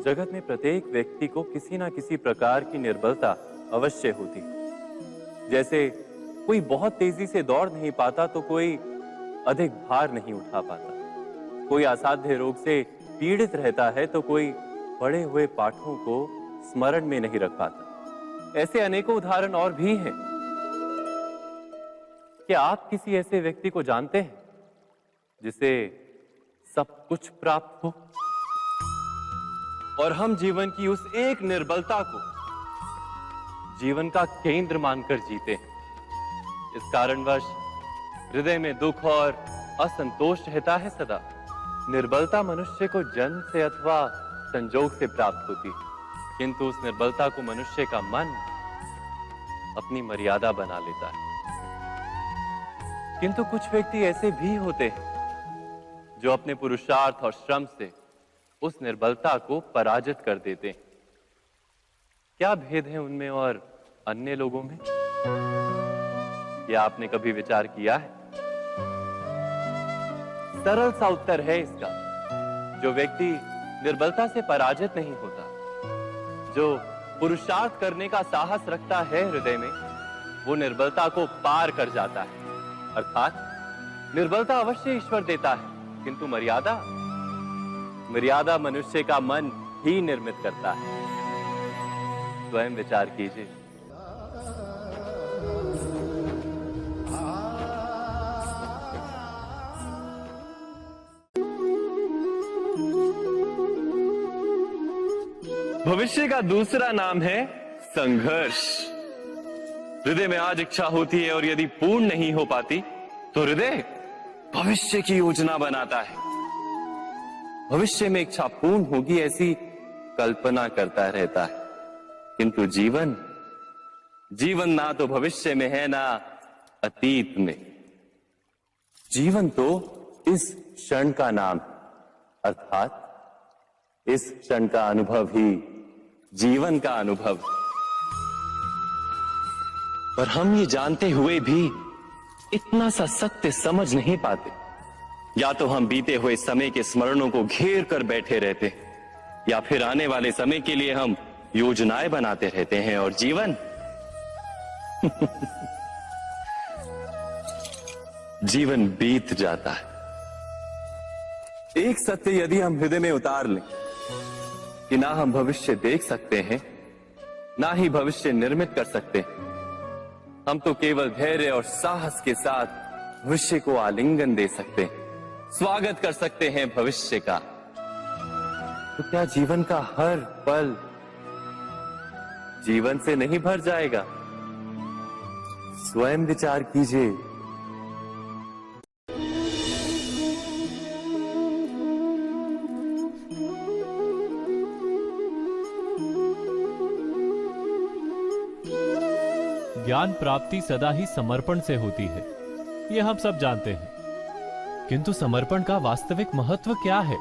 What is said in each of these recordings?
जगत में प्रत्येक व्यक्ति को किसी ना किसी प्रकार की निर्बलता अवश्य होती है। जैसे कोई बहुत तेजी से दौड़ नहीं पाता तो कोई अधिक भार नहीं उठा पाता, कोई असाध्य रोग से पीड़ित रहता है तो कोई पढ़े हुए पाठों को स्मरण में नहीं रख पाता। ऐसे अनेकों उदाहरण और भी हैं। क्या आप किसी ऐसे व्यक्ति को जानते हैं जिसे सब कुछ प्राप्त हो और हम जीवन की उस एक निर्बलता को जीवन का केंद्र मानकर जीते हैं? इस कारणवश हृदय में दुख और असंतोष रहता है सदा। निर्बलता मनुष्य को जन्म से अथवा संजोग से प्राप्त होती है, किंतु उस निर्बलता को मनुष्य का मन अपनी मर्यादा बना लेता है। किंतु कुछ व्यक्ति ऐसे भी होते हैं जो अपने पुरुषार्थ और श्रम से उस निर्बलता को पराजित कर देते हैं। क्या भेद है उनमें और अन्य लोगों में? क्या आपने कभी विचार किया है? सरल सा उत्तर है इसका। जो व्यक्ति निर्बलता से पराजित नहीं होता, जो पुरुषार्थ करने का साहस रखता है हृदय में, वो निर्बलता को पार कर जाता है। अर्थात निर्बलता अवश्य ईश्वर देता है, किंतु मर्यादा मनुष्य का मन ही निर्मित करता है। स्वयं विचार कीजिए। भविष्य का दूसरा नाम है संघर्ष। हृदय में आज इच्छा होती है और यदि पूर्ण नहीं हो पाती तो हृदय भविष्य की योजना बनाता है। भविष्य में इच्छा पूर्ण होगी ऐसी कल्पना करता रहता है, किंतु जीवन ना तो भविष्य में है ना अतीत में। जीवन तो इस क्षण का नाम, अर्थात इस क्षण का अनुभव ही जीवन का अनुभव। पर हम ये जानते हुए भी इतना सा सत्य समझ नहीं पाते। या तो हम बीते हुए समय के स्मरणों को घेर कर बैठे रहते हैं, या फिर आने वाले समय के लिए हम योजनाएं बनाते रहते हैं और जीवन जीवन बीत जाता है। एक सत्य यदि हम हृदय में उतार लें कि ना हम भविष्य देख सकते हैं, ना ही भविष्य निर्मित कर सकते हैं, हम तो केवल धैर्य और साहस के साथ भविष्य को आलिंगन दे सकते हैं, स्वागत कर सकते हैं भविष्य का। तो क्या जीवन का हर पल जीवन से नहीं भर जाएगा? स्वयं विचार कीजिए। ज्ञान प्राप्ति सदा ही समर्पण से होती है, ये हम सब जानते हैं। किंतु समर्पण का वास्तविक महत्व क्या है?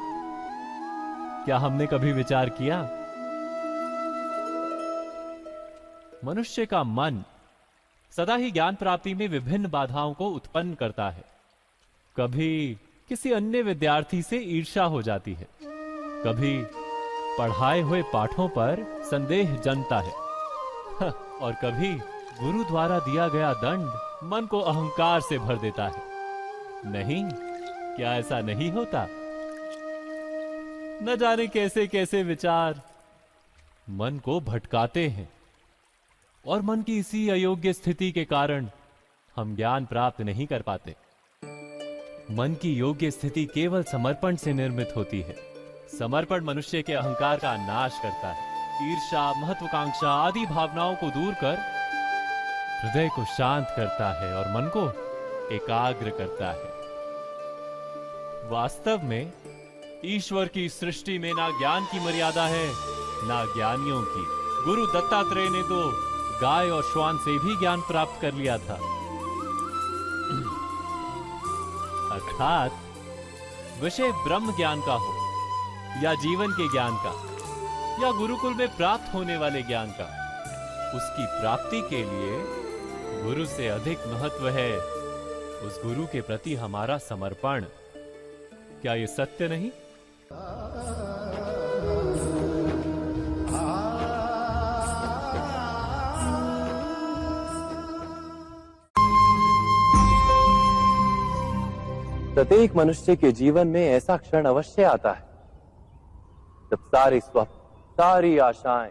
क्या हमने कभी विचार किया? मनुष्य का मन सदा ही ज्ञान प्राप्ति में विभिन्न बाधाओं को उत्पन्न करता है। कभी किसी अन्य विद्यार्थी से ईर्ष्या हो जाती है, कभी पढ़ाए हुए पाठों पर संदेह जन्मता है और कभी गुरु द्वारा दिया गया दंड मन को अहंकार से भर देता है। नहीं, क्या ऐसा नहीं होता? न जाने कैसे कैसे विचार मन को भटकाते हैं और मन की इसी अयोग्य स्थिति के कारण हम ज्ञान प्राप्त नहीं कर पाते। मन की योग्य स्थिति केवल समर्पण से निर्मित होती है। समर्पण मनुष्य के अहंकार का नाश करता है। ईर्ष्या, महत्वाकांक्षा आदि भावनाओं को दूर कर हृदय को शांत करता है और मन को एकाग्र करता है। वास्तव में ईश्वर की सृष्टि में ना ज्ञान की मर्यादा है, ना ज्ञानियों की। गुरु दत्तात्रेय ने तो गाय और श्वान से भी ज्ञान प्राप्त कर लिया था। अर्थात विषय ब्रह्म ज्ञान का हो या जीवन के ज्ञान का या गुरुकुल में प्राप्त होने वाले ज्ञान का, उसकी प्राप्ति के लिए गुरु से अधिक महत्व है उस गुरु के प्रति हमारा समर्पण। क्या ये सत्य नहीं? प्रत्येक मनुष्य के जीवन में ऐसा क्षण अवश्य आता है जब सारे स्वप्न, सारी आशाएं,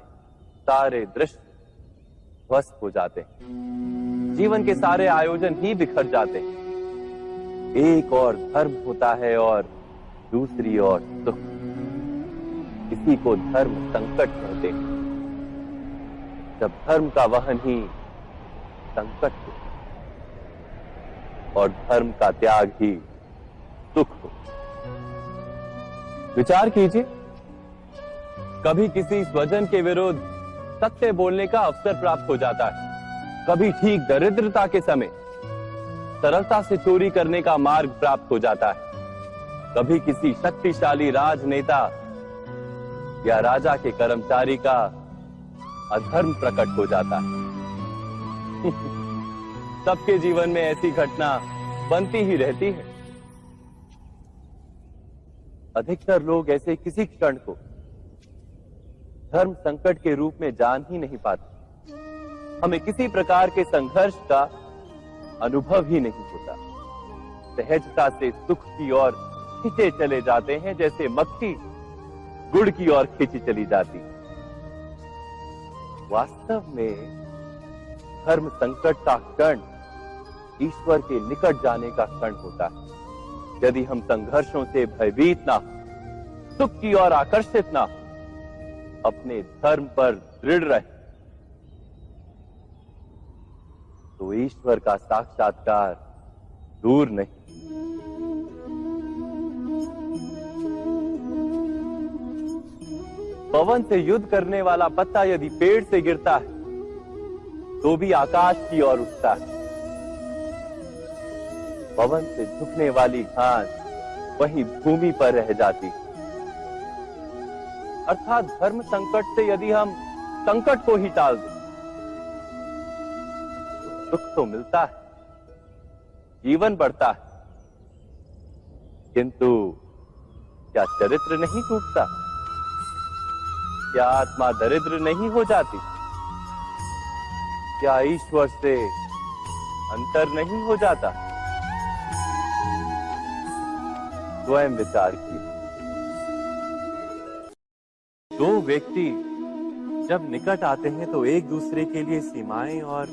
सारे दृश्य ध्वस्त हो जाते हैं। जीवन के सारे आयोजन ही बिखर जाते हैं। एक और धर्म होता है और दूसरी ओर सुख। इसी को धर्म संकट कहते हैं। जब धर्म का वहन ही संकट हो और धर्म का त्याग ही सुख हो। विचार कीजिए, कभी किसी स्वजन के विरुद्ध सत्य बोलने का अवसर प्राप्त हो जाता है, कभी ठीक दरिद्रता के समय सरलता से चोरी करने का मार्ग प्राप्त हो जाता है, कभी किसी शक्तिशाली राजनेता या राजा के कर्मचारी का अधर्म प्रकट हो जाता है। सबके जीवन में ऐसी घटना बनती ही रहती है। अधिकतर लोग ऐसे किसी क्षण को धर्म संकट के रूप में जान ही नहीं पाते। हमें किसी प्रकार के संघर्ष का अनुभव ही नहीं होता। सहजता से सुख की ओर खींचे चले जाते हैं, जैसे मक्खी गुड़ की ओर खींची चली जाती। वास्तव में धर्म संकट का क्षण ईश्वर के निकट जाने का क्षण होता है। यदि हम संघर्षों से भयभीत ना हो, सुख की ओर आकर्षित ना हो, अपने धर्म पर दृढ़ रहे, तो ईश्वर का साक्षात्कार दूर नहीं। पवन से युद्ध करने वाला पत्ता यदि पेड़ से गिरता है तो भी आकाश की ओर उठता है। पवन से झुकने वाली घास वहीं भूमि पर रह जाती है। अर्थात धर्म संकट से यदि हम संकट को ही टाल दें तो सुख तो मिलता है, जीवन बढ़ता है, किंतु क्या चरित्र नहीं टूटता? क्या आत्मा दरिद्र नहीं हो जाती? क्या ईश्वर से अंतर नहीं हो जाता? स्वयं विचार कीजिए। दो व्यक्ति जब निकट आते हैं तो एक दूसरे के लिए सीमाएं और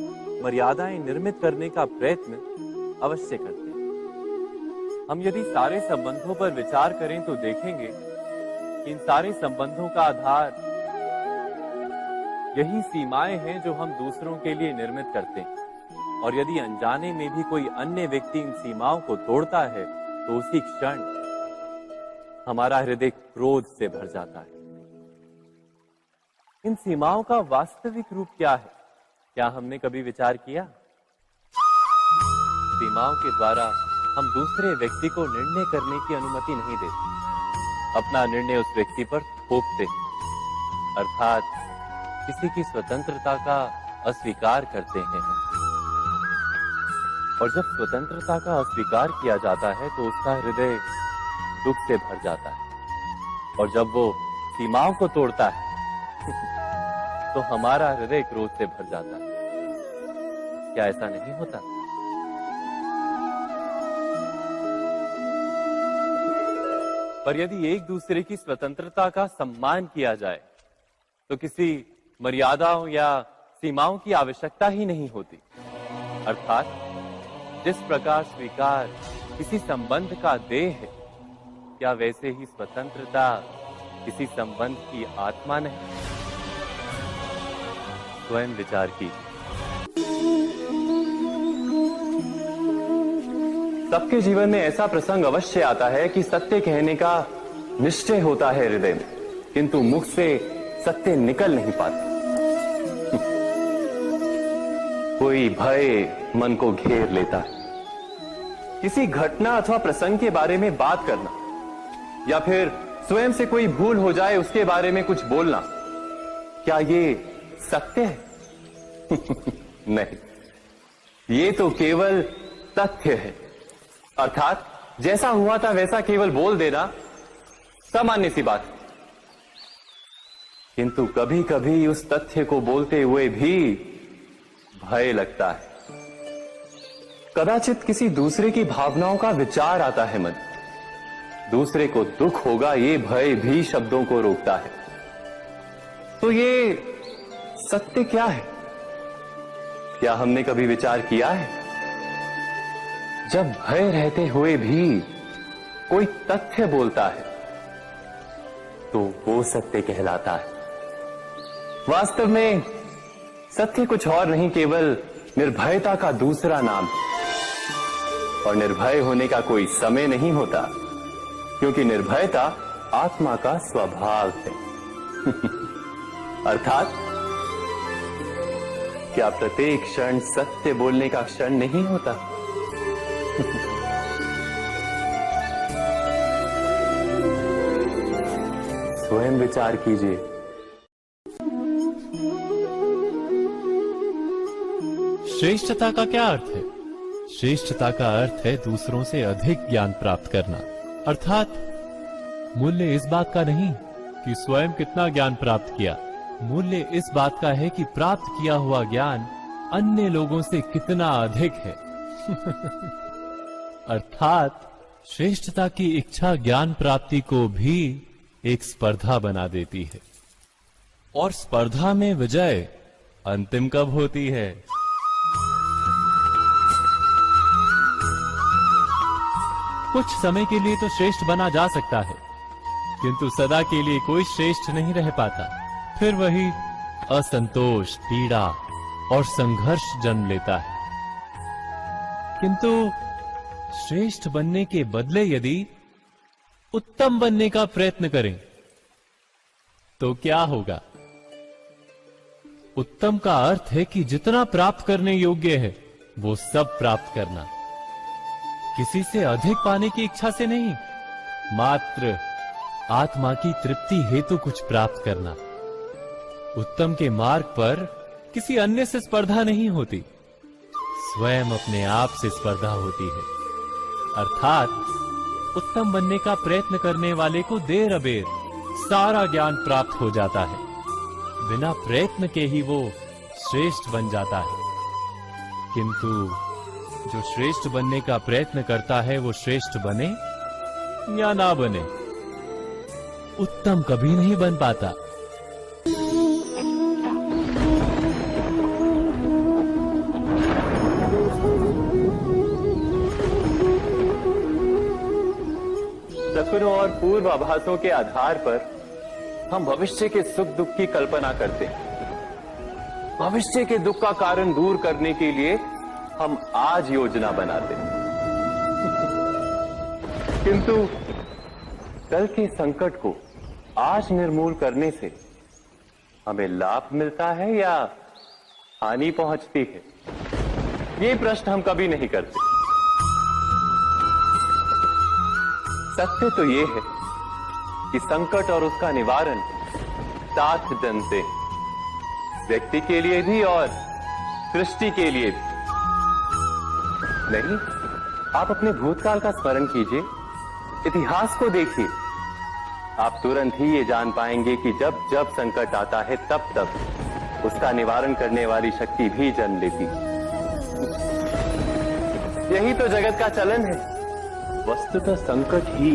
मर्यादाएं निर्मित करने का प्रयत्न अवश्य करते हैं। हम यदि सारे संबंधों पर विचार करें तो देखेंगे कि इन सारे संबंधों का आधार यही सीमाएं हैं जो हम दूसरों के लिए निर्मित करते हैं। और यदि अनजाने में भी कोई अन्य व्यक्ति इन सीमाओं को तोड़ता है तो उसी क्षण हमारा हृदय क्रोध से भर जाता है। इन सीमाओं का वास्तविक रूप क्या है? क्या हमने कभी विचार किया? सीमाओं के द्वारा हम दूसरे व्यक्ति को निर्णय करने की अनुमति नहीं देते। अपना निर्णय उस व्यक्ति पर थोपते, अर्थात किसी की स्वतंत्रता का अस्वीकार करते हैं। और जब स्वतंत्रता का अस्वीकार किया जाता है तो उसका हृदय दुख से भर जाता है। और जब वो सीमाओं को तोड़ता है तो हमारा हृदय क्रोध से भर जाता है। क्या ऐसा नहीं होता? पर यदि एक दूसरे की स्वतंत्रता का सम्मान किया जाए तो किसी मर्यादाओं या सीमाओं की आवश्यकता ही नहीं होती। अर्थात जिस प्रकार स्वीकार किसी संबंध का देह है, क्या वैसे ही स्वतंत्रता किसी संबंध की आत्मा नहीं? स्वयं विचार कीजिए। सबके जीवन में ऐसा प्रसंग अवश्य आता है कि सत्य कहने का निश्चय होता है हृदय में, किंतु मुख से सत्य निकल नहीं पाता। कोई भय मन को घेर लेता है। किसी घटना अथवा प्रसंग के बारे में बात करना या फिर स्वयं से कोई भूल हो जाए उसके बारे में कुछ बोलना, क्या ये सत्य है? नहीं, ये तो केवल तथ्य है। अर्थात जैसा हुआ था वैसा केवल बोल देना सामान्य सी बात है। किंतु कभी कभी उस तथ्य को बोलते हुए भी भय लगता है। कदाचित किसी दूसरे की भावनाओं का विचार आता है मन। दूसरे को दुख होगा ये भय भी शब्दों को रोकता है। तो ये सत्य क्या है? क्या हमने कभी विचार किया है? जब भय रहते हुए भी कोई तथ्य बोलता है तो वो सत्य कहलाता है। वास्तव में सत्य कुछ और नहीं, केवल निर्भयता का दूसरा नाम है। और निर्भय होने का कोई समय नहीं होता, क्योंकि निर्भयता आत्मा का स्वभाव है। अर्थात क्या प्रत्येक क्षण सत्य बोलने का क्षण नहीं होता? स्वयं विचार कीजिए। श्रेष्ठता का क्या अर्थ है? श्रेष्ठता का अर्थ है दूसरों से अधिक ज्ञान प्राप्त करना। अर्थात मूल्य इस बात का नहीं कि स्वयं कितना ज्ञान प्राप्त किया, मूल्य इस बात का है कि प्राप्त किया हुआ ज्ञान अन्य लोगों से कितना अधिक है। अर्थात श्रेष्ठता की इच्छा ज्ञान प्राप्ति को भी एक स्पर्धा बना देती है। और स्पर्धा में विजय अंतिम कब होती है? कुछ समय के लिए तो श्रेष्ठ बना जा सकता है, किंतु सदा के लिए कोई श्रेष्ठ नहीं रह पाता। फिर वही असंतोष, पीड़ा और संघर्ष जन्म लेता है। किंतु श्रेष्ठ बनने के बदले यदि उत्तम बनने का प्रयत्न करें तो क्या होगा? उत्तम का अर्थ है कि जितना प्राप्त करने योग्य है वो सब प्राप्त करना, किसी से अधिक पाने की इच्छा से नहीं, मात्र आत्मा की तृप्ति हेतु कुछ प्राप्त करना। उत्तम के मार्ग पर किसी अन्य से स्पर्धा नहीं होती, स्वयं अपने आप से स्पर्धा होती है। अर्थात उत्तम बनने का प्रयत्न करने वाले को देर अबेर सारा ज्ञान प्राप्त हो जाता है, बिना प्रयत्न के ही वो श्रेष्ठ बन जाता है। किंतु जो श्रेष्ठ बनने का प्रयत्न करता है वो श्रेष्ठ बने या ना बने, उत्तम कभी नहीं बन पाता। सपनों और पूर्वाभासों के आधार पर हम भविष्य के सुख दुख की कल्पना करते हैं। भविष्य के दुख का कारण दूर करने के लिए हम आज योजना बनाते हैं। किंतु कल के संकट को आज निर्मूल करने से हमें लाभ मिलता है या हानि पहुंचती है? ये प्रश्न हम कभी नहीं करते। सत्य तो ये है कि संकट और उसका निवारण साथ जनते हैं, व्यक्ति के लिए भी और सृष्टि के लिए भी। नहीं, आप अपने भूतकाल का स्मरण कीजिए, इतिहास को देखिए, आप तुरंत ही ये जान पाएंगे कि जब जब संकट आता है तब तब उसका निवारण करने वाली शक्ति भी जन्म लेती है। यही तो जगत का चलन है। वस्तुतः संकट ही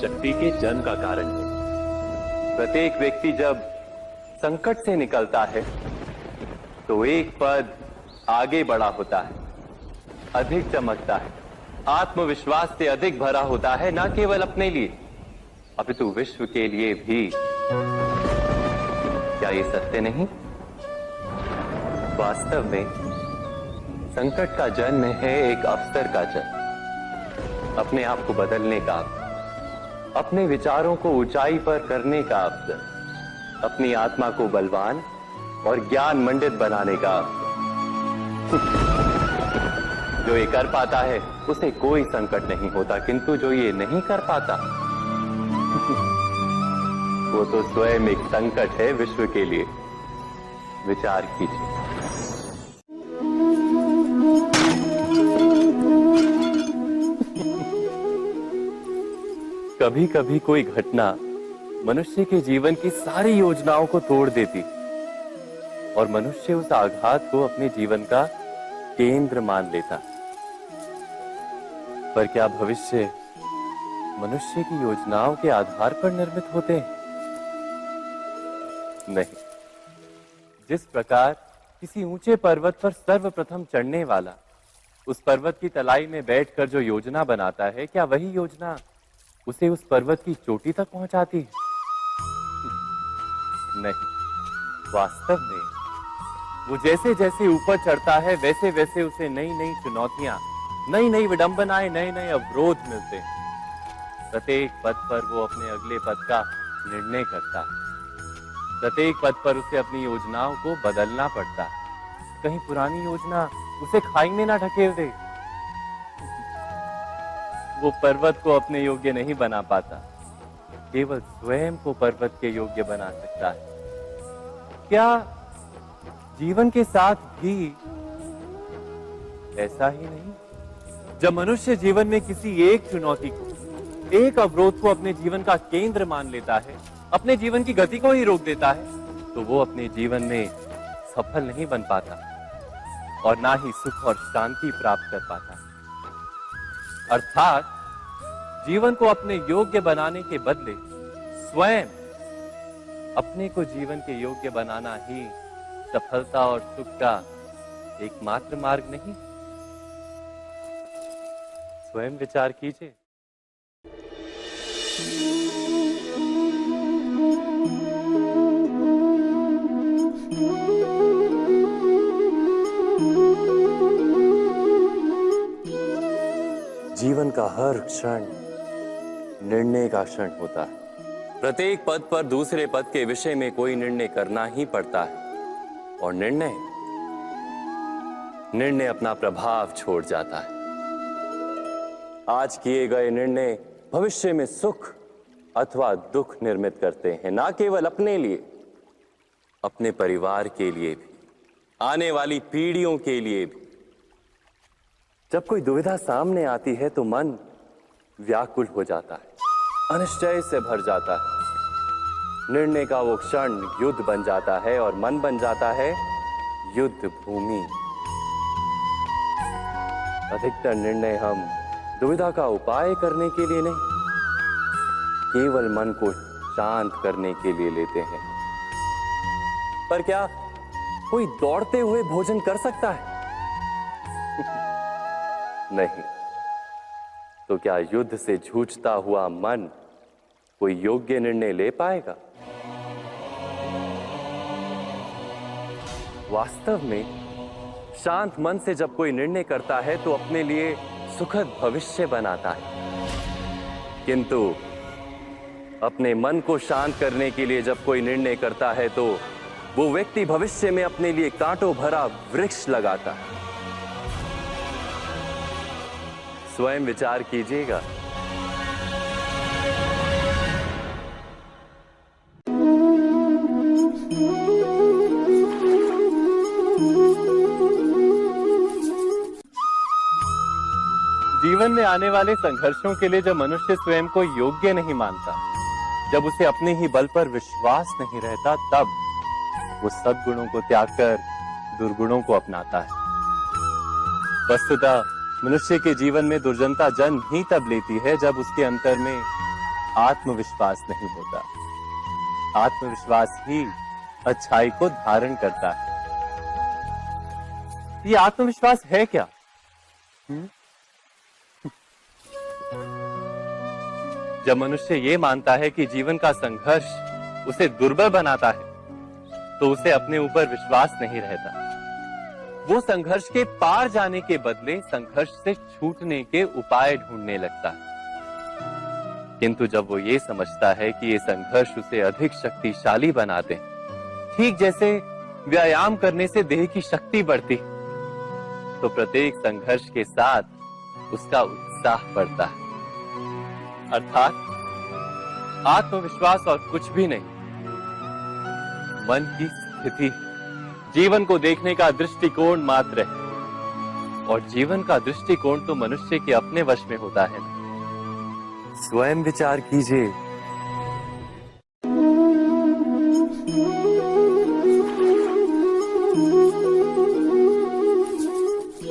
शक्ति के जन्म का कारण है। प्रत्येक व्यक्ति जब संकट से निकलता है तो एक पद आगे बढ़ा होता है, अधिक चमकता है, आत्मविश्वास से अधिक भरा होता है, न केवल अपने लिए अपितु विश्व के लिए भी। क्या ये सत्य नहीं? वास्तव में संकट का जन्म है एक अवसर का जन्म, अपने आप को बदलने का, अपने विचारों को ऊंचाई पर करने का अवसर, अपनी आत्मा को बलवान और ज्ञान मंडित बनाने का अवसर। जो ये कर पाता है उसे कोई संकट नहीं होता, किंतु जो ये नहीं कर पाता वो तो स्वयं एक संकट है विश्व के लिए। विचार कीजिए। कभी कभी कोई घटना मनुष्य के जीवन की सारी योजनाओं को तोड़ देती और मनुष्य उस आघात को अपने जीवन का केंद्र मान लेता। पर क्या भविष्य मनुष्य की योजनाओं के आधार पर निर्मित होते हैं? नहीं। जिस प्रकार किसी ऊंचे पर्वत पर सर्वप्रथम चढ़ने वाला उस पर्वत की तलाई में बैठकर जो योजना बनाता है, क्या वही योजना उसे उस पर्वत की चोटी तक पहुंचाती है? नहीं। वास्तव में वो जैसे जैसे ऊपर चढ़ता है वैसे वैसे उसे नई नई चुनौतियां, नई नई विडंबनाएं, नए नए अवरोध मिलते हैं। प्रत्येक पद पर वो अपने अगले पद का निर्णय करता है। प्रत्येक पद पर उसे अपनी योजनाओं को बदलना पड़ता है। कहीं पुरानी योजना उसे खाई में ना ढकेल दे। वो पर्वत को अपने योग्य नहीं बना पाता, केवल स्वयं को पर्वत के योग्य बना सकता है। क्या जीवन के साथ भी ऐसा ही नहीं? जब मनुष्य जीवन में किसी एक चुनौती को, एक अवरोध को अपने जीवन का केंद्र मान लेता है, अपने जीवन की गति को ही रोक देता है, तो वो अपने जीवन में सफल नहीं बन पाता और ना ही सुख और शांति प्राप्त कर पाता। अर्थात जीवन को अपने योग्य बनाने के बदले स्वयं अपने को जीवन के योग्य बनाना ही सफलता और सुख का एकमात्र मार्ग नहीं? स्वयं विचार कीजिए। जीवन का हर क्षण निर्णय का क्षण होता है। प्रत्येक पद पर दूसरे पद के विषय में कोई निर्णय करना ही पड़ता है और निर्णय अपना प्रभाव छोड़ जाता है। आज किए गए निर्णय भविष्य में सुख अथवा दुख निर्मित करते हैं, ना केवल अपने लिए, अपने परिवार के लिए भी, आने वाली पीढ़ियों के लिए भी। जब कोई दुविधा सामने आती है तो मन व्याकुल हो जाता है, अनिश्चय से भर जाता है। निर्णय का वो क्षण युद्ध बन जाता है और मन बन जाता है युद्ध भूमि। अधिकतर निर्णय हम दुविधा का उपाय करने के लिए नहीं, केवल मन को शांत करने के लिए लेते हैं। पर क्या कोई दौड़ते हुए भोजन कर सकता है? नहीं। तो क्या युद्ध से जूझता हुआ मन कोई योग्य निर्णय ले पाएगा? वास्तव में शांत मन से जब कोई निर्णय करता है तो अपने लिए सुखद भविष्य बनाता है, किंतु अपने मन को शांत करने के लिए जब कोई निर्णय करता है तो वो व्यक्ति भविष्य में अपने लिए कांटों भरा वृक्ष लगाता है। स्वयं विचार कीजिएगा। जीवन में आने वाले संघर्षों के लिए जब मनुष्य स्वयं को योग्य नहीं मानता, जब उसे अपने ही बल पर विश्वास नहीं रहता, तब वो सद्गुणों को त्याग कर दुर्गुणों को अपनाता है। वस्तुतः मनुष्य के जीवन में दुर्जनता जन्म ही तब लेती है जब उसके अंतर में आत्मविश्वास नहीं होता। आत्मविश्वास ही अच्छाई को धारण करता है। ये आत्मविश्वास है क्या? जब मनुष्य ये मानता है कि जीवन का संघर्ष उसे दुर्बल बनाता है, तो उसे अपने ऊपर विश्वास नहीं रहता। वो संघर्ष के पार जाने के बदले संघर्ष से छूटने के उपाय ढूंढने लगता है। किंतु जब वो ये समझता है कि ये संघर्ष उसे अधिक शक्तिशाली बनाते हैं, ठीक जैसे व्यायाम करने से देह की शक्ति बढ़ती, तो प्रत्येक संघर्ष के साथ उसका उत्साह बढ़ता है। अर्थात आत्मविश्वास और कुछ भी नहीं, मन की स्थिति, जीवन को देखने का दृष्टिकोण मात्र है। और जीवन का दृष्टिकोण तो मनुष्य के अपने वश में होता है। स्वयं विचार कीजिए।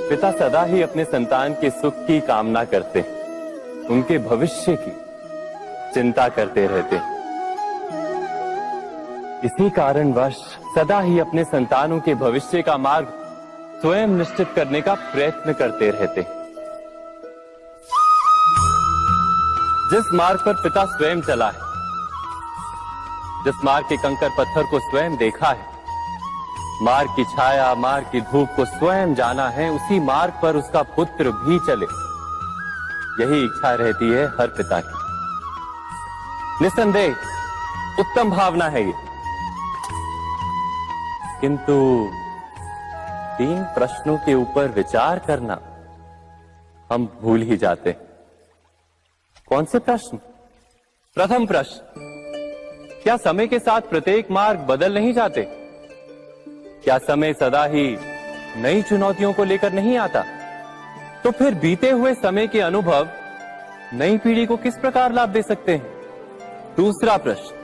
पिता सदा ही अपने संतान के सुख की कामना करते हैं, उनके भविष्य की चिंता करते रहते हैं। इसी कारणवश सदा ही अपने संतानों के भविष्य का मार्ग स्वयं निश्चित करने का प्रयत्न करते रहते हैं। जिस मार्ग पर पिता स्वयं चला है, जिस मार्ग के कंकर पत्थर को स्वयं देखा है, मार्ग की छाया, मार्ग की धूप को स्वयं जाना है, उसी मार्ग पर उसका पुत्र भी चले, यही इच्छा रहती है हर पिता की। निस्संदेह उत्तम भावना है ये, किंतु 3 प्रश्नों के ऊपर विचार करना हम भूल ही जाते हैं। कौन से प्रश्न? प्रथम प्रश्न, क्या समय के साथ प्रत्येक मार्ग बदल नहीं जाते? क्या समय सदा ही नई चुनौतियों को लेकर नहीं आता? तो फिर बीते हुए समय के अनुभव नई पीढ़ी को किस प्रकार लाभ दे सकते हैं? दूसरा प्रश्न,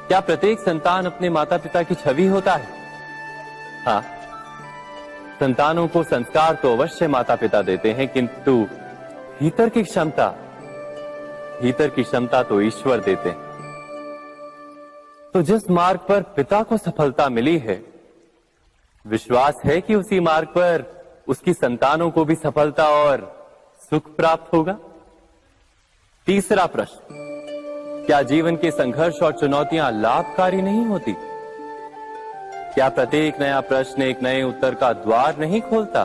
क्या प्रत्येक संतान अपने माता पिता की छवि होता है? हाँ, संतानों को संस्कार तो अवश्य माता पिता देते हैं, किंतु भीतर की क्षमता तो ईश्वर देते हैं। तो जिस मार्ग पर पिता को सफलता मिली है, विश्वास है कि उसी मार्ग पर उसकी संतानों को भी सफलता और सुख प्राप्त होगा। तीसरा प्रश्न, क्या जीवन के संघर्ष और चुनौतियां लाभकारी नहीं होती? क्या प्रत्येक नया प्रश्न एक नए उत्तर का द्वार नहीं खोलता?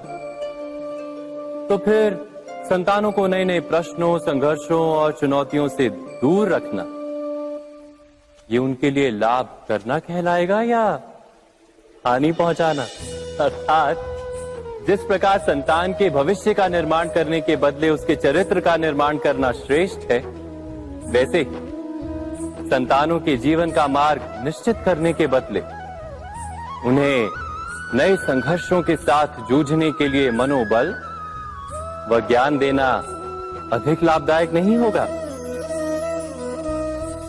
तो फिर संतानों को नए नए प्रश्नों, संघर्षों और चुनौतियों से दूर रखना, ये उनके लिए लाभ करना कहलाएगा या हानि पहुंचाना? अर्थात जिस प्रकार संतान के भविष्य का निर्माण करने के बदले उसके चरित्र का निर्माण करना श्रेष्ठ है, वैसे ही संतानों के जीवन का मार्ग निश्चित करने के बदले उन्हें नए संघर्षों के साथ जूझने के लिए मनोबल व ज्ञान देना अधिक लाभदायक नहीं होगा?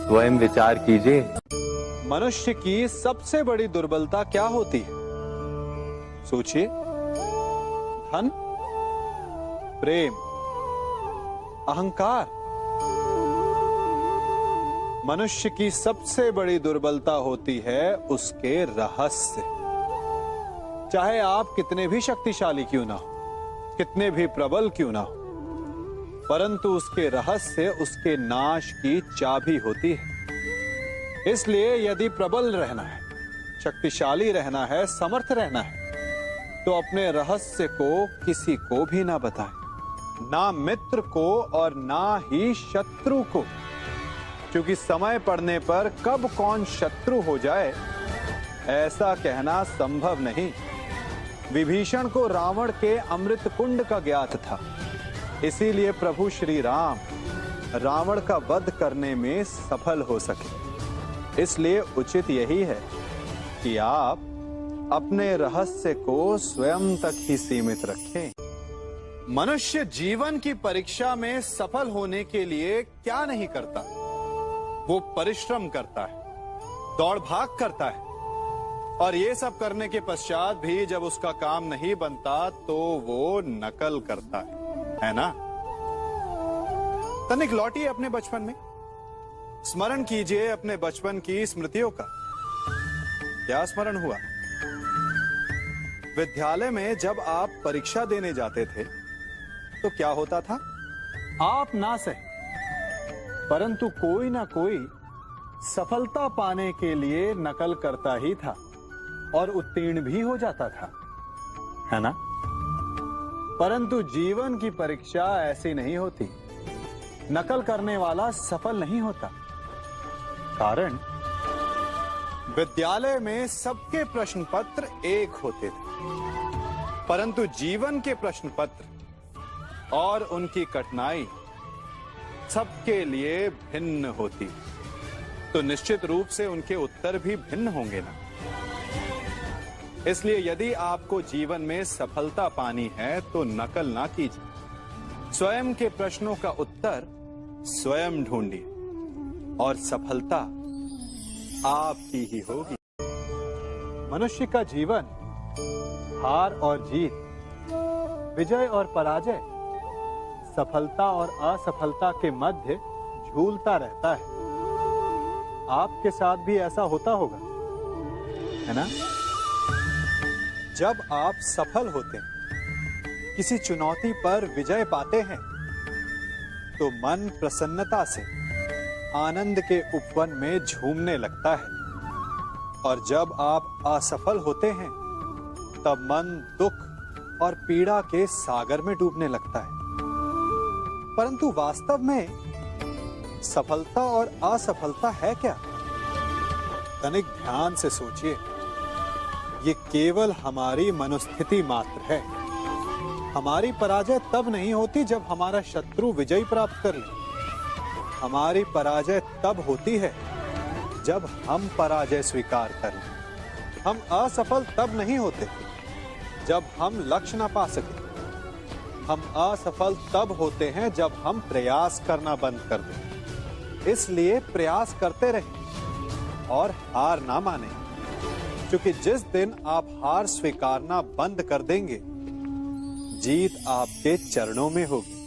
स्वयं विचार कीजिए। मनुष्य की सबसे बड़ी दुर्बलता क्या होती है? सोचिए। धन, प्रेम, अहंकार। मनुष्य की सबसे बड़ी दुर्बलता होती है उसके रहस्य। चाहे आप कितने भी शक्तिशाली क्यों ना हो, कितने भी प्रबल क्यों ना हो, परंतु उसके रहस्य उसके नाश की चाबी होती है। इसलिए यदि प्रबल रहना है, शक्तिशाली रहना है, समर्थ रहना है, तो अपने रहस्य को किसी को भी ना बताएं, ना मित्र को और ना ही शत्रु को, क्योंकि समय पड़ने पर कब कौन शत्रु हो जाए ऐसा कहना संभव नहीं। विभीषण को रावण के अमृत कुंड का ज्ञात था, इसीलिए प्रभु श्री राम रावण का वध करने में सफल हो सके। इसलिए उचित यही है कि आप अपने रहस्य को स्वयं तक ही सीमित रखें। मनुष्य जीवन की परीक्षा में सफल होने के लिए क्या नहीं करता? वो परिश्रम करता है, दौड़ भाग करता है, और ये सब करने के पश्चात भी जब उसका काम नहीं बनता तो वो नकल करता है ना? तनिक लौटिए अपने बचपन में, स्मरण कीजिए अपने बचपन की स्मृतियों का। क्या स्मरण हुआ? विद्यालय में जब आप परीक्षा देने जाते थे तो क्या होता था? आप ना सहे, परंतु कोई ना कोई सफलता पाने के लिए नकल करता ही था और उत्तीर्ण भी हो जाता था, है ना? परंतु जीवन की परीक्षा ऐसी नहीं होती। नकल करने वाला सफल नहीं होता। कारण विद्यालय में सबके प्रश्न पत्र एक होते थे, परंतु जीवन के प्रश्न पत्र और उनकी कठिनाई सबके लिए भिन्न होती, तो निश्चित रूप से उनके उत्तर भी भिन्न होंगे ना। इसलिए यदि आपको जीवन में सफलता पानी है तो नकल ना कीजिए, स्वयं के प्रश्नों का उत्तर स्वयं ढूंढिए और सफलता आपकी ही होगी। मनुष्य का जीवन हार और जीत, विजय और पराजय सफलता और असफलता के मध्य झूलता रहता है। आपके साथ भी ऐसा होता होगा, है ना? जब आप सफल होते हैं, किसी चुनौती पर विजय पाते हैं, तो मन प्रसन्नता से आनंद के उपवन में झूमने लगता है। और जब आप असफल होते हैं, तब मन दुख और पीड़ा के सागर में डूबने लगता है। परंतु वास्तव में सफलता और असफलता है क्या? तनिक ध्यान से सोचिए। ये केवल हमारी मनोस्थिति मात्र है। हमारी पराजय तब नहीं होती जब हमारा शत्रु विजय प्राप्त कर ले। हमारी पराजय तब होती है जब हम पराजय स्वीकार कर लें। हम असफल तब नहीं होते जब हम लक्ष्य ना पा सके। हम असफल तब होते हैं जब हम प्रयास करना बंद कर दें। इसलिए प्रयास करते रहें और हार ना माने, क्योंकि जिस दिन आप हार स्वीकारना बंद कर देंगे, जीत आपके चरणों में होगी।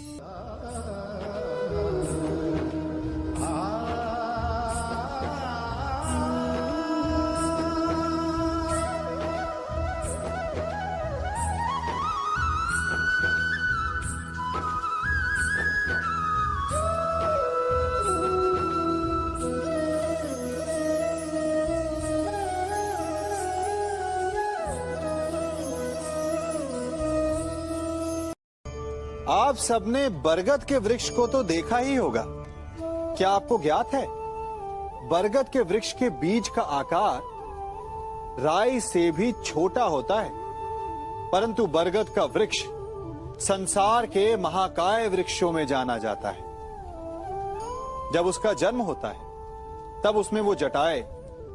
आप सबने बरगद के वृक्ष को तो देखा ही होगा। क्या आपको ज्ञात है, बरगद के वृक्ष के बीज का आकार राई से भी छोटा होता है, परंतु बरगद का वृक्ष संसार के महाकाय वृक्षों में जाना जाता है। जब उसका जन्म होता है, तब उसमें वो जटाएं,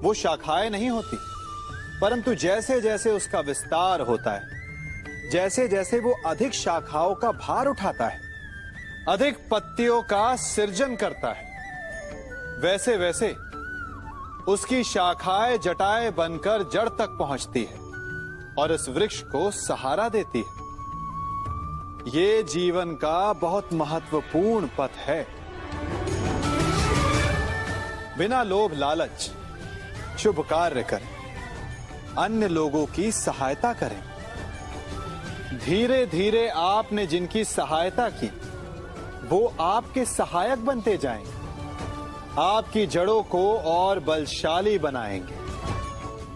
वो शाखाएं नहीं होती, परंतु जैसे जैसे उसका विस्तार होता है, जैसे जैसे वो अधिक शाखाओं का भार उठाता है, अधिक पत्तियों का सृजन करता है, वैसे वैसे उसकी शाखाएं जटाएं बनकर जड़ तक पहुंचती है और इस वृक्ष को सहारा देती है। ये जीवन का बहुत महत्वपूर्ण पथ है। बिना लोभ लालच शुभ कार्य करें, अन्य लोगों की सहायता करें। धीरे धीरे आपने जिनकी सहायता की, वो आपके सहायक बनते जाएंगे, आपकी जड़ों को और बलशाली बनाएंगे,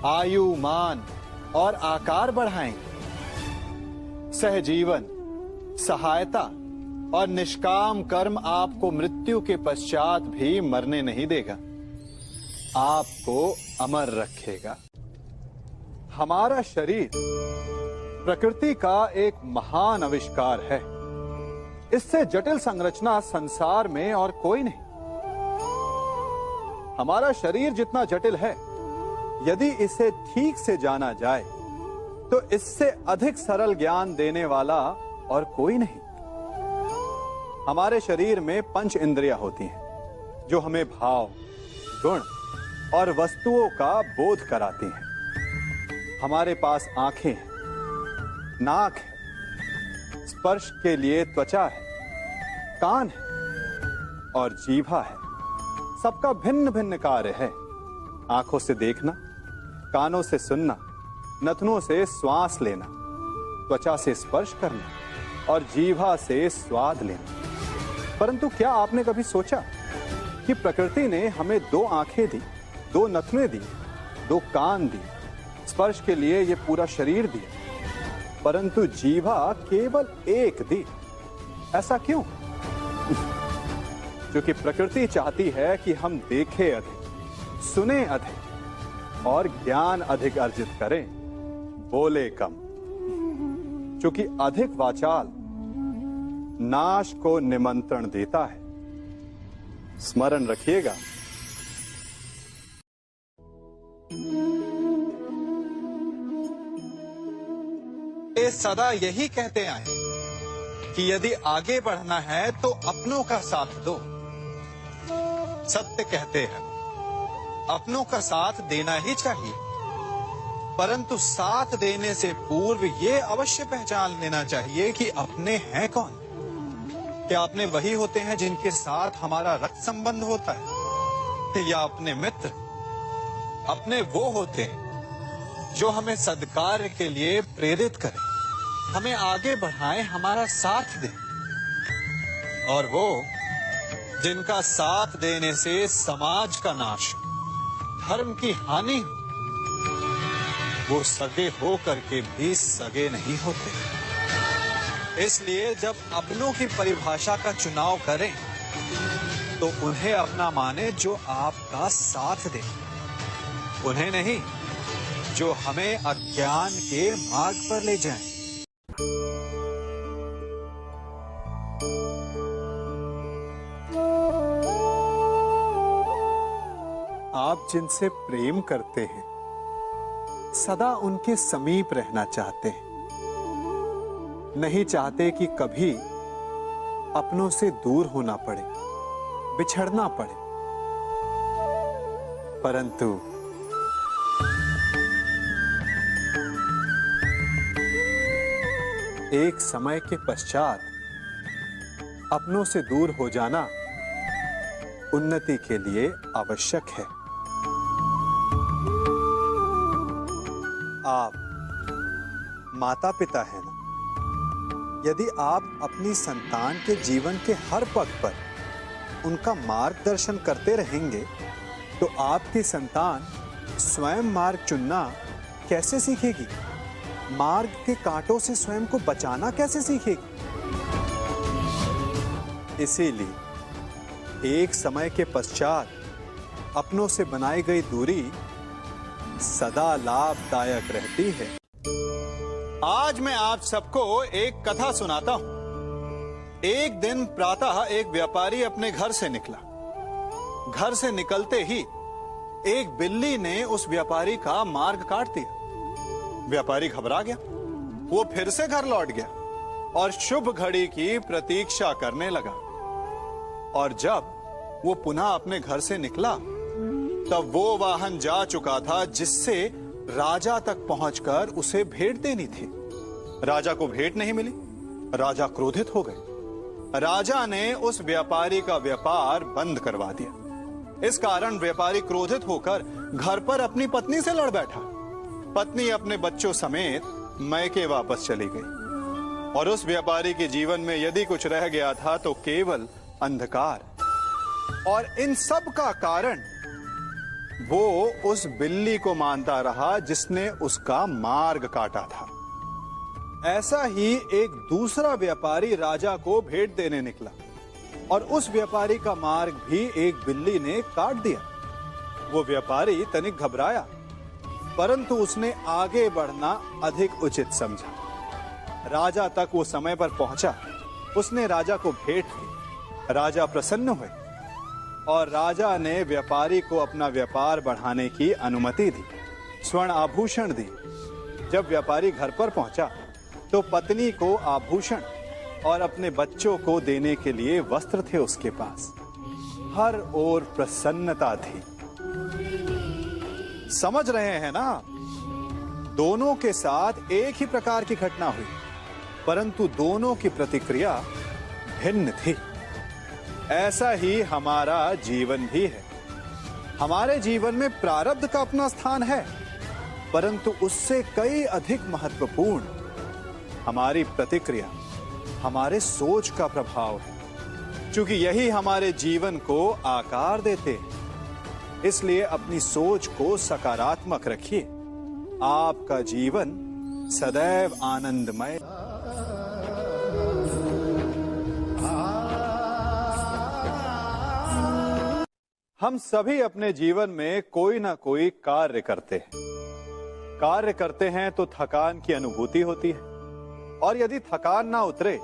आयु, मान और आकार बढ़ाएंगे। सहजीवन, सहायता और निष्काम कर्म आपको मृत्यु के पश्चात भी मरने नहीं देगा, आपको अमर रखेगा। हमारा शरीर प्रकृति का एक महान आविष्कार है। इससे जटिल संरचना संसार में और कोई नहीं। हमारा शरीर जितना जटिल है, यदि इसे ठीक से जाना जाए तो इससे अधिक सरल ज्ञान देने वाला और कोई नहीं। हमारे शरीर में 5 इंद्रियां होती हैं, जो हमें भाव, गुण और वस्तुओं का बोध कराती हैं। हमारे पास आंखें हैं, नाक है, स्पर्श के लिए त्वचा है, कान है और जीभा है। सबका भिन्न भिन्न कार्य है। आंखों से देखना, कानों से सुनना, नथनों से श्वास लेना, त्वचा से स्पर्श करना और जीभा से स्वाद लेना। परंतु क्या आपने कभी सोचा कि प्रकृति ने हमें 2 आंखें दी, 2 नथने दी, 2 कान दी, स्पर्श के लिए ये पूरा शरीर दिया, परंतु जीभा केवल 1 दी? ऐसा क्यों? क्योंकि प्रकृति चाहती है कि हम देखें अधिक, सुने अधिक और ज्ञान अधिक अर्जित करें, बोले कम। क्योंकि अधिक वाचाल नाश को निमंत्रण देता है। स्मरण रखिएगा। ये सदा यही कहते आए कि यदि आगे बढ़ना है तो अपनों का साथ दो। सत्य कहते हैं, अपनों का साथ देना ही चाहिए, परंतु साथ देने से पूर्व ये अवश्य पहचान लेना चाहिए कि अपने हैं कौन। क्या अपने वही होते हैं जिनके साथ हमारा रक्त संबंध होता है, या अपने मित्र? अपने वो होते हैं जो हमें सद्कार्य के लिए प्रेरित करें, हमें आगे बढ़ाएं, हमारा साथ दें। और वो जिनका साथ देने से समाज का नाश, धर्म की हानि हो, वो सगे हो करके भी सगे नहीं होते। इसलिए जब अपनों की परिभाषा का चुनाव करें तो उन्हें अपना माने जो आपका साथ दे, उन्हें नहीं जो हमें अज्ञान के मार्ग पर ले जाएं। आप जिनसे प्रेम करते हैं सदा उनके समीप रहना चाहते हैं, नहीं चाहते कि कभी अपनों से दूर होना पड़े, बिछड़ना पड़े। परंतु एक समय के पश्चात अपनों से दूर हो जाना उन्नति के लिए आवश्यक है। आप माता पिता हैं ना? यदि आप अपनी संतान के जीवन के हर पग पर उनका मार्गदर्शन करते रहेंगे तो आपकी संतान स्वयं मार्ग चुनना कैसे सीखेगी? मार्ग के कांटों से स्वयं को बचाना कैसे सीखेगी? इसीलिए एक समय के पश्चात अपनों से बनाई गई दूरी सदा लाभदायक रहती है। आज मैं आप सबको एक कथा सुनाता हूं। एक दिन प्रातः एक व्यापारी अपने घर से निकला। घर से निकलते ही एक बिल्ली ने उस व्यापारी का मार्ग काट दिया। व्यापारी घबरा गया, वो फिर से घर लौट गया और शुभ घड़ी की प्रतीक्षा करने लगा। और जब वो पुनः अपने घर से निकला तब वो वाहन जा चुका था जिससे राजा तक पहुंचकर उसे भेंट देनी थी। राजा को भेंट नहीं मिली। राजा क्रोधित हो गए। राजा ने उस व्यापारी का व्यापार बंद करवा दिया। इस कारण व्यापारी क्रोधित होकर घर पर अपनी पत्नी से लड़ बैठा। पत्नी अपने बच्चों समेत मैके वापस चली गई और उस व्यापारी के जीवन में यदि कुछ रह गया था तो केवल अंधकार। और इन सब का कारण वो उस बिल्ली को मानता रहा जिसने उसका मार्ग काटा था। ऐसा ही एक दूसरा व्यापारी राजा को भेंट देने निकला और उस व्यापारी का मार्ग भी एक बिल्ली ने काट दिया। वो व्यापारी तनिक घबराया, परंतु उसने आगे बढ़ना अधिक उचित समझा। राजा तक वो समय पर पहुंचा। उसने राजा को भेंट दी। राजा प्रसन्न हुए और राजा ने व्यापारी को अपना व्यापार बढ़ाने की अनुमति दी, स्वर्ण आभूषण दी। जब व्यापारी घर पर पहुंचा तो पत्नी को आभूषण और अपने बच्चों को देने के लिए वस्त्र थे उसके पास। हर ओर प्रसन्नता थी। समझ रहे हैं ना? दोनों के साथ एक ही प्रकार की घटना हुई, परंतु दोनों की प्रतिक्रिया भिन्न थी। ऐसा ही हमारा जीवन भी है। हमारे जीवन में प्रारब्ध का अपना स्थान है, परंतु उससे कई अधिक महत्वपूर्ण हमारी प्रतिक्रिया, हमारे सोच का प्रभाव है, क्योंकि यही हमारे जीवन को आकार देते हैं। इसलिए अपनी सोच को सकारात्मक रखिए। आपका जीवन सदैव आनंदमय। हम सभी अपने जीवन में कोई ना कोई कार्य करते हैं। कार्य करते हैं तो थकान की अनुभूति होती है और यदि थकान ना उतरे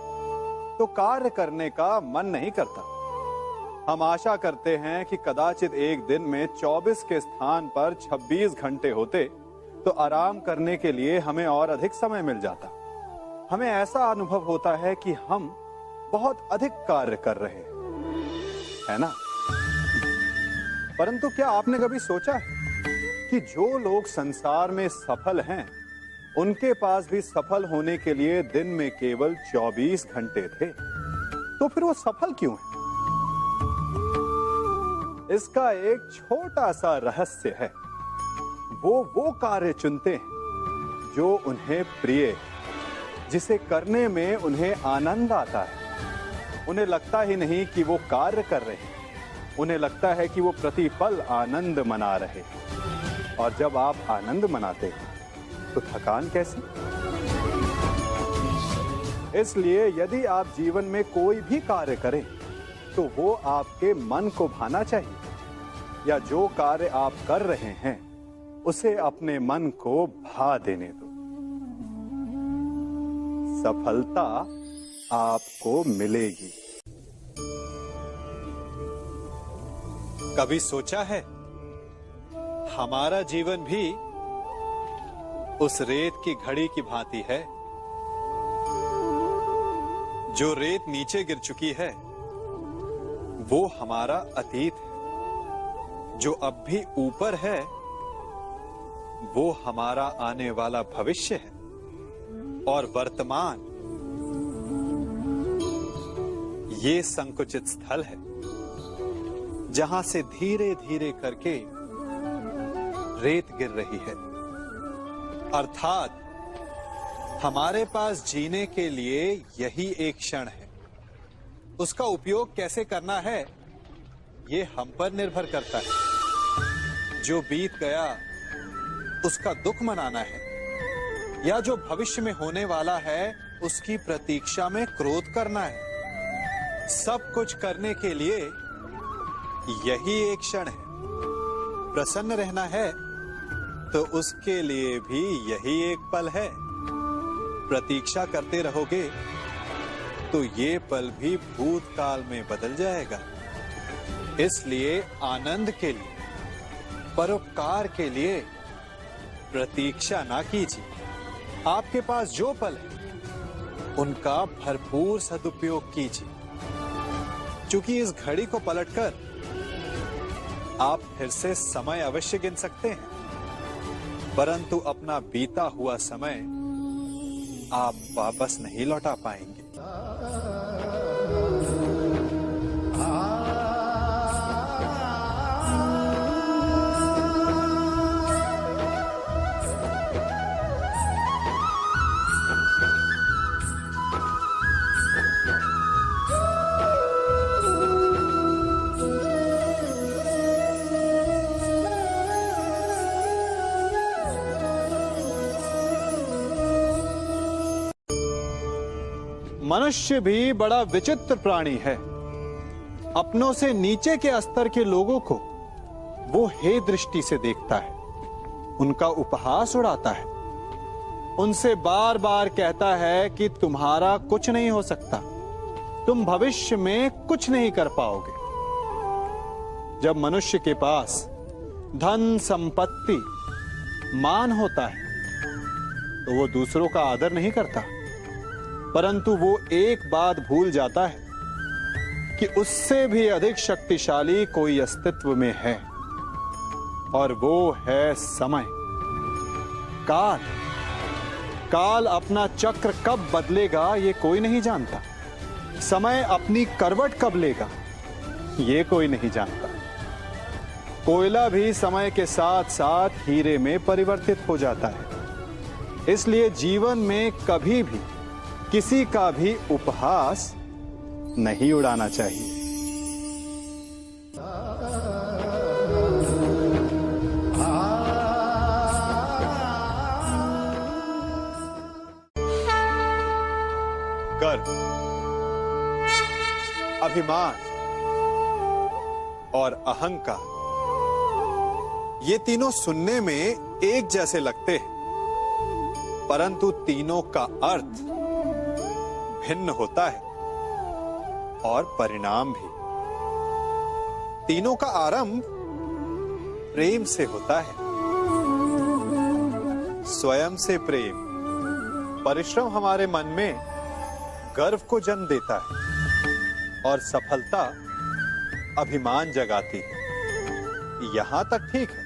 तो कार्य करने का मन नहीं करता। हम आशा करते हैं कि कदाचित एक दिन में 24 के स्थान पर 26 घंटे होते तो आराम करने के लिए हमें और अधिक समय मिल जाता। हमें ऐसा अनुभव होता है कि हम बहुत अधिक कार्य कर रहे हैं, है ना? परंतु क्या आपने कभी सोचा है कि जो लोग संसार में सफल हैं, उनके पास भी सफल होने के लिए दिन में केवल 24 घंटे थे। तो फिर वो सफल क्यों है? इसका एक छोटा सा रहस्य है। वो कार्य चुनते हैं जो उन्हें प्रिय है, जिसे करने में उन्हें आनंद आता है। उन्हें लगता ही नहीं कि वो कार्य कर रहे हैं, उन्हें लगता है कि वो प्रतिपल आनंद मना रहे हैं। और जब आप आनंद मनाते हैं तो थकान कैसी? इसलिए यदि आप जीवन में कोई भी कार्य करें तो वो आपके मन को भाना चाहिए, या जो कार्य आप कर रहे हैं उसे अपने मन को भा देने दो। सफलता आपको मिलेगी। कभी सोचा है हमारा जीवन भी उस रेत की घड़ी की भांति है? जो रेत नीचे गिर चुकी है वो हमारा अतीत है, जो अब भी ऊपर है वो हमारा आने वाला भविष्य है, और वर्तमान ये संकुचित स्थल है जहां से धीरे धीरे करके रेत गिर रही है। अर्थात हमारे पास जीने के लिए यही एक क्षण है। उसका उपयोग कैसे करना है ये हम पर निर्भर करता है। जो बीत गया उसका दुख मनाना है, या जो भविष्य में होने वाला है उसकी प्रतीक्षा में क्रोध करना है। सब कुछ करने के लिए यही एक क्षण है। प्रसन्न रहना है तो उसके लिए भी यही एक पल है। प्रतीक्षा करते रहोगे तो ये पल भी भूतकाल में बदल जाएगा। इसलिए आनंद के लिए, परोपकार के लिए प्रतीक्षा ना कीजिए। आपके पास जो पल है उनका भरपूर सदुपयोग कीजिए, क्योंकि इस घड़ी को पलटकर आप फिर से समय अवश्य गिन सकते हैं, परंतु अपना बीता हुआ समय आप वापस नहीं लौटा पाएंगे। मनुष्य भी बड़ा विचित्र प्राणी है। अपनों से नीचे के स्तर के लोगों को वो हे दृष्टि से देखता है, उनका उपहास उड़ाता है, उनसे बार बार कहता है कि तुम्हारा कुछ नहीं हो सकता, तुम भविष्य में कुछ नहीं कर पाओगे। जब मनुष्य के पास धन, संपत्ति, मान होता है तो वो दूसरों का आदर नहीं करता, परंतु वो एक बात भूल जाता है कि उससे भी अधिक शक्तिशाली कोई अस्तित्व में है, और वो है समय। काल। काल अपना चक्र कब बदलेगा ये कोई नहीं जानता। समय अपनी करवट कब लेगा ये कोई नहीं जानता। कोयला भी समय के साथ साथ हीरे में परिवर्तित हो जाता है। इसलिए जीवन में कभी भी किसी का भी उपहास नहीं उड़ाना चाहिए। गर्व, अभिमान और अहंकार, ये तीनों सुनने में एक जैसे लगते हैं, परंतु तीनों का अर्थ भिन्न होता है और परिणाम भी। तीनों का आरंभ प्रेम से होता है। स्वयं से प्रेम, परिश्रम हमारे मन में गर्व को जन्म देता है, और सफलता अभिमान जगाती है। यहां तक ठीक है,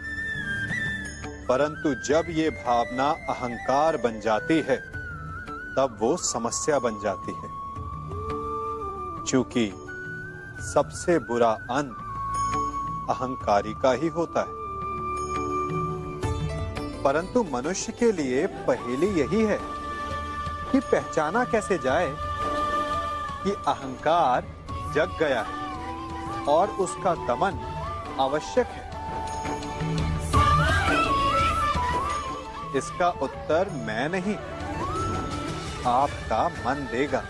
परंतु जब ये भावना अहंकार बन जाती है तब वो समस्या बन जाती है। क्योंकि सबसे बुरा अंत अहंकारी का ही होता है। परंतु मनुष्य के लिए पहेली यही है कि पहचाना कैसे जाए कि अहंकार जग गया है और उसका दमन आवश्यक है। इसका उत्तर मैं नहीं, आपका मन देगा।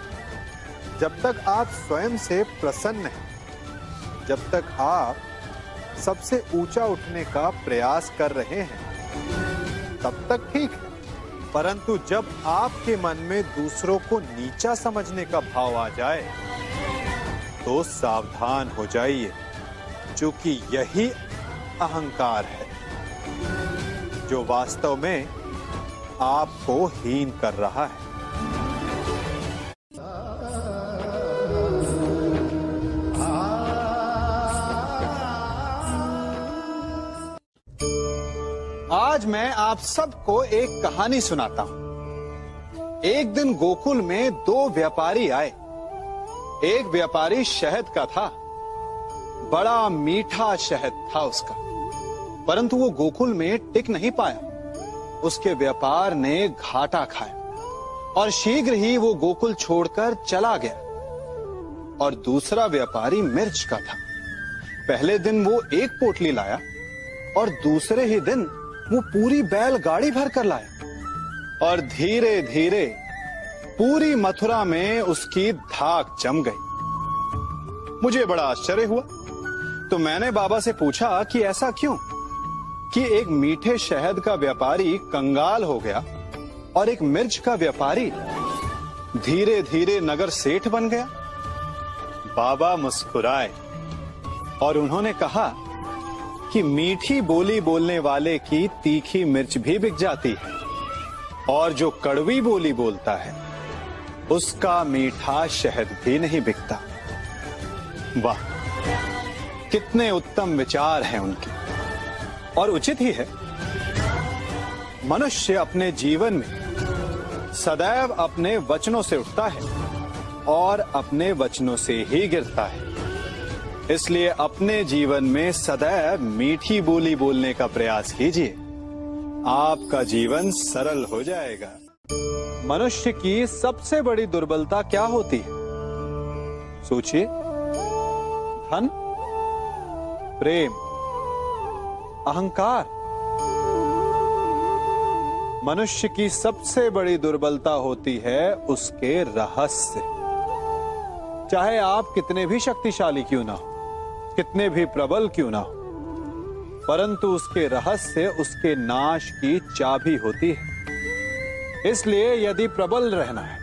जब तक आप स्वयं से प्रसन्न हैं, जब तक आप सबसे ऊंचा उठने का प्रयास कर रहे हैं, तब तक ठीक है। परंतु जब आपके मन में दूसरों को नीचा समझने का भाव आ जाए, तो सावधान हो जाइए, क्योंकि यही अहंकार है जो वास्तव में आपको हीन कर रहा है। आज मैं आप सबको एक कहानी सुनाता हूं। एक दिन गोकुल में दो व्यापारी आए। एक व्यापारी शहद का था, बड़ा मीठा शहद था उसका, परंतु वो गोकुल में टिक नहीं पाया। उसके व्यापार ने घाटा खाया और शीघ्र ही वो गोकुल छोड़कर चला गया। और दूसरा व्यापारी मिर्च का था। पहले दिन वो एक पोटली लाया और दूसरे ही दिन वो पूरी बैलगाड़ी भर कर लाया। और धीरे धीरे पूरी मथुरा में उसकी धाक जम गई। मुझे बड़ा आश्चर्य हुआ, तो मैंने बाबा से पूछा कि ऐसा क्यों कि एक मीठे शहद का व्यापारी कंगाल हो गया और एक मिर्च का व्यापारी धीरे धीरे नगर सेठ बन गया। बाबा मुस्कुराए और उन्होंने कहा कि मीठी बोली बोलने वाले की तीखी मिर्च भी बिक जाती है, और जो कड़वी बोली बोलता है उसका मीठा शहद भी नहीं बिकता। वाह, कितने उत्तम विचार हैं उनके। और उचित ही है। मनुष्य अपने जीवन में सदैव अपने वचनों से उठता है और अपने वचनों से ही गिरता है। इसलिए अपने जीवन में सदैव मीठी बोली बोलने का प्रयास कीजिए, आपका जीवन सरल हो जाएगा। मनुष्य की सबसे बड़ी दुर्बलता क्या होती है? सोचिए। धन, प्रेम, अहंकार। मनुष्य की सबसे बड़ी दुर्बलता होती है उसके रहस्य। चाहे आप कितने भी शक्तिशाली क्यों ना हो, कितने भी प्रबल क्यों ना हो, परंतु उसके रहस्य उसके नाश की चाबी होती है। इसलिए यदि प्रबल रहना है,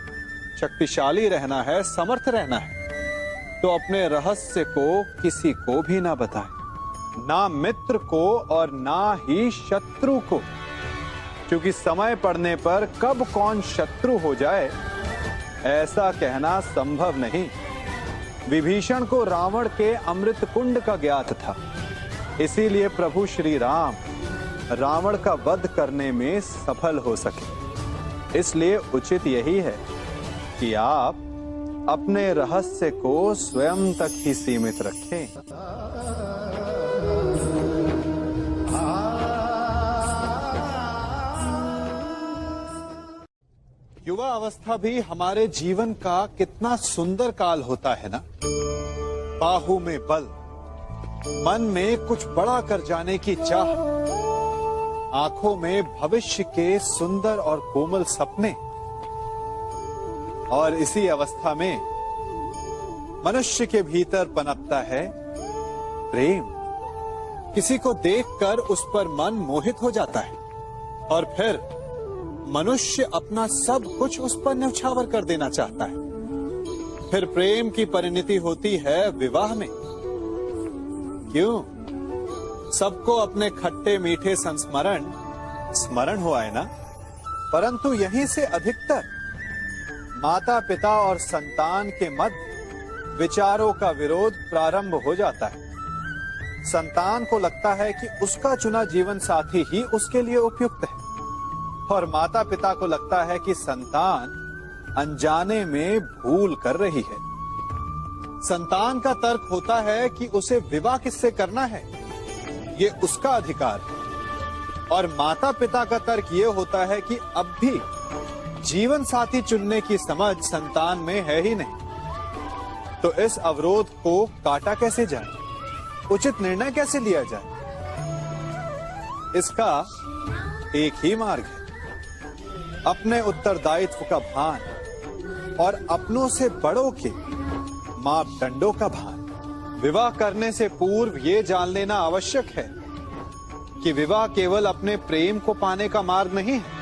शक्तिशाली रहना है, समर्थ रहना है, तो अपने रहस्य को किसी को भी ना बताएं, ना मित्र को और ना ही शत्रु को, क्योंकि समय पड़ने पर कब कौन शत्रु हो जाए ऐसा कहना संभव नहीं। विभीषण को रावण के अमृत कुंड का ज्ञात था, इसीलिए प्रभु श्री राम रावण का वध करने में सफल हो सके। इसलिए उचित यही है कि आप अपने रहस्य को स्वयं तक ही सीमित रखें। युवा अवस्था भी हमारे जीवन का कितना सुंदर काल होता है ना। बाहु में बल, मन में कुछ बड़ा कर जाने की चाह, आंखों में भविष्य के सुंदर और कोमल सपने। और इसी अवस्था में मनुष्य के भीतर पनपता है प्रेम। किसी को देखकर उस पर मन मोहित हो जाता है और फिर मनुष्य अपना सब कुछ उस पर न्यौछावर कर देना चाहता है। फिर प्रेम की परिणति होती है विवाह में। क्यों? सबको अपने खट्टे मीठे संस्मरण स्मरण हुआ है ना। परंतु यहीं से अधिकतर माता पिता और संतान के मध्य विचारों का विरोध प्रारंभ हो जाता है। संतान को लगता है कि उसका चुना जीवन साथी ही उसके लिए उपयुक्त है, और माता पिता को लगता है कि संतान अनजाने में भूल कर रही है। संतान का तर्क होता है कि उसे विवाह किससे करना है, ये उसका अधिकार है। और माता पिता का तर्क ये होता है कि अब भी जीवन साथी चुनने की समझ संतान में है ही नहीं। तो इस अवरोध को काटा कैसे जाए, उचित निर्णय कैसे लिया जाए? इसका एक ही मार्ग है, अपने उत्तरदायित्व का भान और अपनों से बड़ों के मापदंडों का भान। विवाह करने से पूर्व ये जान लेना आवश्यक है कि विवाह केवल अपने प्रेम को पाने का मार्ग नहीं है,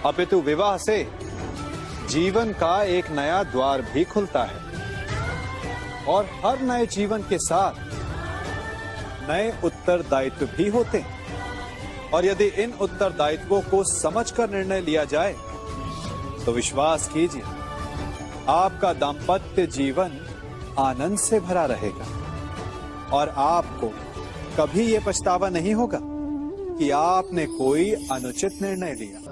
अपितु विवाह से जीवन का एक नया द्वार भी खुलता है। और हर नए जीवन के साथ नए उत्तरदायित्व भी होते हैं। और यदि इन उत्तरदायित्वों को समझकर निर्णय लिया जाए तो विश्वास कीजिए, आपका दाम्पत्य जीवन आनंद से भरा रहेगा और आपको कभी यह पछतावा नहीं होगा कि आपने कोई अनुचित निर्णय लिया।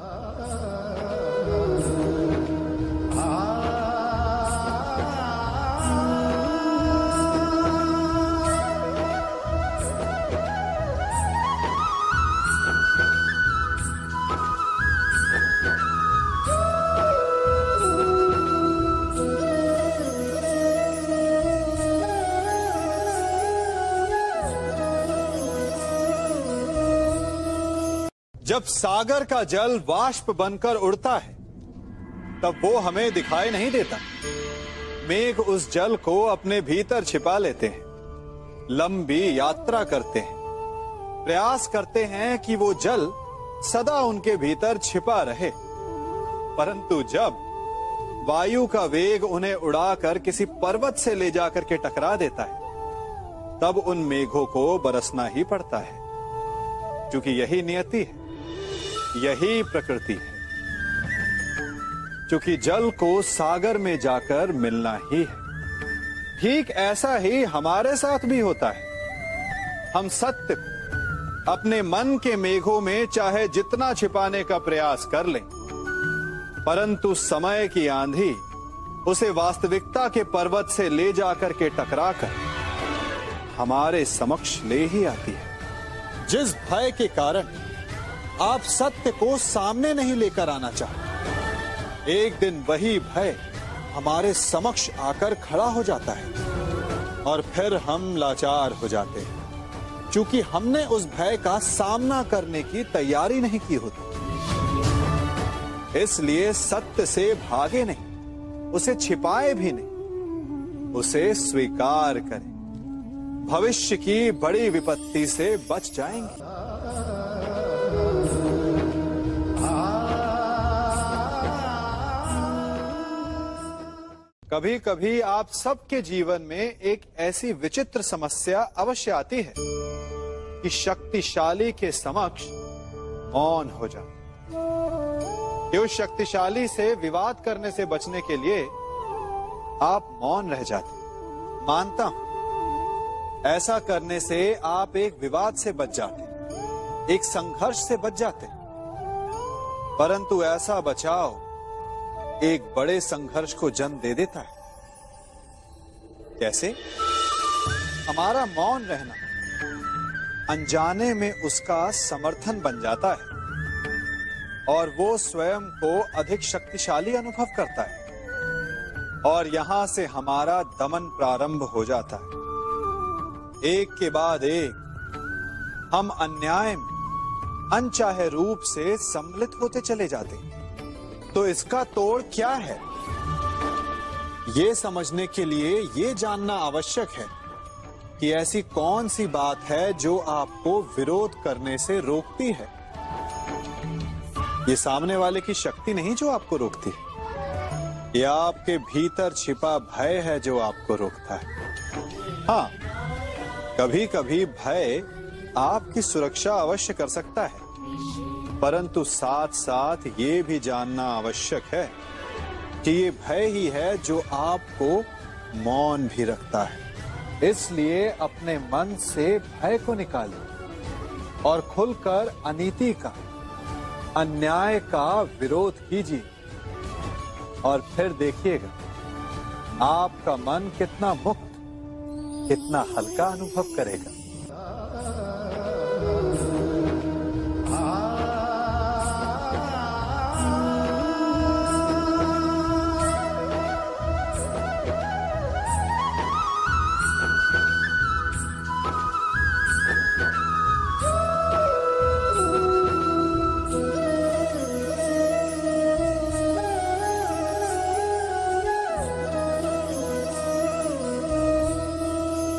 जब सागर का जल वाष्प बनकर उड़ता है तब वो हमें दिखाई नहीं देता। मेघ उस जल को अपने भीतर छिपा लेते हैं, लंबी यात्रा करते हैं, प्रयास करते हैं कि वो जल सदा उनके भीतर छिपा रहे। परंतु जब वायु का वेग उन्हें उड़ाकर किसी पर्वत से ले जाकर के टकरा देता है तब उन मेघों को बरसना ही पड़ता है, क्योंकि यही नियति है, यही प्रकृति है। क्योंकि जल को सागर में जाकर मिलना ही है। ठीक ऐसा ही हमारे साथ भी होता है। हम सत्य को अपने मन के मेघों में चाहे जितना छिपाने का प्रयास कर लें, परंतु समय की आंधी उसे वास्तविकता के पर्वत से ले जाकर के टकराकर हमारे समक्ष ले ही आती है। जिस भय के कारण आप सत्य को सामने नहीं लेकर आना चाहते, एक दिन वही भय हमारे समक्ष आकर खड़ा हो जाता है और फिर हम लाचार हो जाते हैं, क्योंकि हमने उस भय का सामना करने की तैयारी नहीं की होती। इसलिए सत्य से भागे नहीं, उसे छिपाए भी नहीं, उसे स्वीकार करें। भविष्य की बड़ी विपत्ति से बच जाएंगे। कभी कभी आप सबके जीवन में एक ऐसी विचित्र समस्या अवश्य आती है कि शक्तिशाली के समक्ष मौन हो जाए। कि उस शक्तिशाली से विवाद करने से बचने के लिए आप मौन रह जाते। मानता हूं, ऐसा करने से आप एक विवाद से बच जाते, एक संघर्ष से बच जाते। परंतु ऐसा बचाव एक बड़े संघर्ष को जन्म दे देता है। कैसे? हमारा मौन रहना अनजाने में उसका समर्थन बन जाता है और वो स्वयं को अधिक शक्तिशाली अनुभव करता है और यहां से हमारा दमन प्रारंभ हो जाता है। एक के बाद एक हम अन्याय में अनचाहे रूप से सम्मिलित होते चले जाते हैं। तो इसका तोड़ क्या है? ये समझने के लिए ये जानना आवश्यक है कि ऐसी कौन सी बात है जो आपको विरोध करने से रोकती है। ये सामने वाले की शक्ति नहीं जो आपको रोकती है, ये आपके भीतर छिपा भय है जो आपको रोकता है। हाँ, कभी कभी भय आपकी सुरक्षा अवश्य कर सकता है, परंतु साथ साथ ये भी जानना आवश्यक है कि ये भय ही है जो आपको मौन भी रखता है। इसलिए अपने मन से भय को निकालिए और खुलकर अनीति का, अन्याय का विरोध कीजिए और फिर देखिएगा आपका मन कितना मुक्त, कितना हल्का अनुभव करेगा।